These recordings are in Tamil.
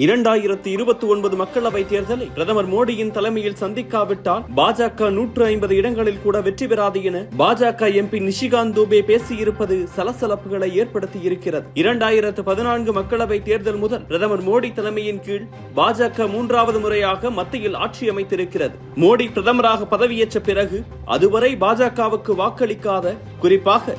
2029 மக்களவை தேர்தலை பிரதமர் மோடியின் தலைமையில் சந்திக்காவிட்டால் பாஜக 150 இடங்களில் கூட வெற்றி பெறாது என பாஜக எம்பி நிஷிகாந்த் துபே பேசியிருப்பது சலசலப்புகளை ஏற்படுத்தியிருக்கிறது. 2014 மக்களவை தேர்தல் முதல் பிரதமர் மோடி தலைமையின் கீழ் பாஜக 3வது முறையாக மத்தியில் ஆட்சி அமைத்திருக்கிறது. மோடி பிரதமராக பதவியேற்ற பிறகு அதுவரை பாஜகவுக்கு வாக்களிக்காத, குறிப்பாக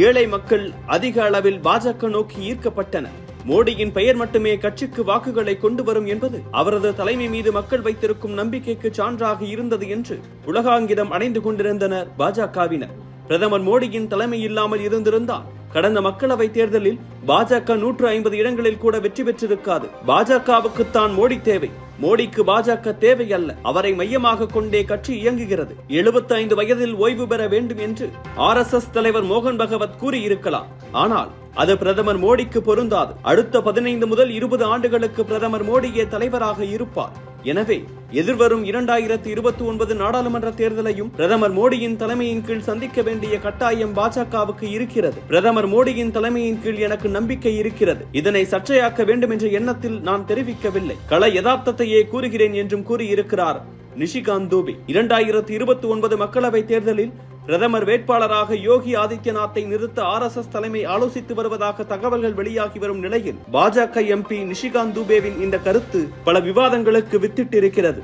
ஏழை மக்கள் அதிக அளவில் பாஜக நோக்கி ஈர்க்கப்பட்டனர். மோடியின் பெயர் மட்டுமே கட்சிக்கு வாக்குகளை கொண்டு வரும் என்பது அவரது தலைமை மீது மக்கள் வைத்திருக்கும் நம்பிக்கைக்கு சான்றாக இருந்தது என்று உலகாங்கிதம் அடைந்து கொண்டிருந்தனர் பாஜகவினர். பிரதமர் மோடியின் தலைமை இல்லாமல் இருந்திருந்தால் கடந்த மக்களவை தேர்தலில் பாஜக 150 இடங்களில் கூட வெற்றி பெற்றிருக்காது. பாஜகவுக்குத்தான் மோடி தேவை, மோடிக்கு பாஜக தேவை அல்ல. அவரை மையமாக கொண்டே கட்சி இயங்குகிறது. 75 வயதில் ஓய்வு பெற வேண்டும் என்று RSS தலைவர் மோகன் பகவத் கூறியிருக்கலாம். ஆனால் அது பிரதமர் மோடிக்கு பொருந்தாது. அடுத்த 15 முதல் 20 ஆண்டுகளுக்கு பிரதமர் மோடியே தலைவராக இருப்பார். எனவே எதிர்வரும் 2029 நாடாளுமன்ற தேர்தலையும் பிரதமர் மோடியின் தலைமையின் கீழ் சந்திக்க வேண்டிய கட்டாயம் பாஜகவுக்கு இருக்கிறது. பிரதமர் மோடியின் தலைமையின் கீழ் எனக்கு நம்பிக்கை இருக்கிறது. இதனை சர்ச்சையாக்க வேண்டும் என்ற எண்ணத்தில் நான் தெரிவிக்கவில்லை, கள யதார்த்தத்தையே கூறுகிறேன் என்றும் கூறியிருக்கிறார் நிஷிகாந்த் துபே. 2029 மக்களவை தேர்தலில் பிரதமர் வேட்பாளராக யோகி ஆதித்யநாத்தை நிறுத்த RSS தலைமை ஆலோசித்து வருவதாக தகவல்கள் வெளியாகி வரும் நிலையில் பாஜக எம்பி நிஷிகாந்த் துபேவின் இந்த கருத்து பல விவாதங்களுக்கு வித்திட்டிருக்கிறது.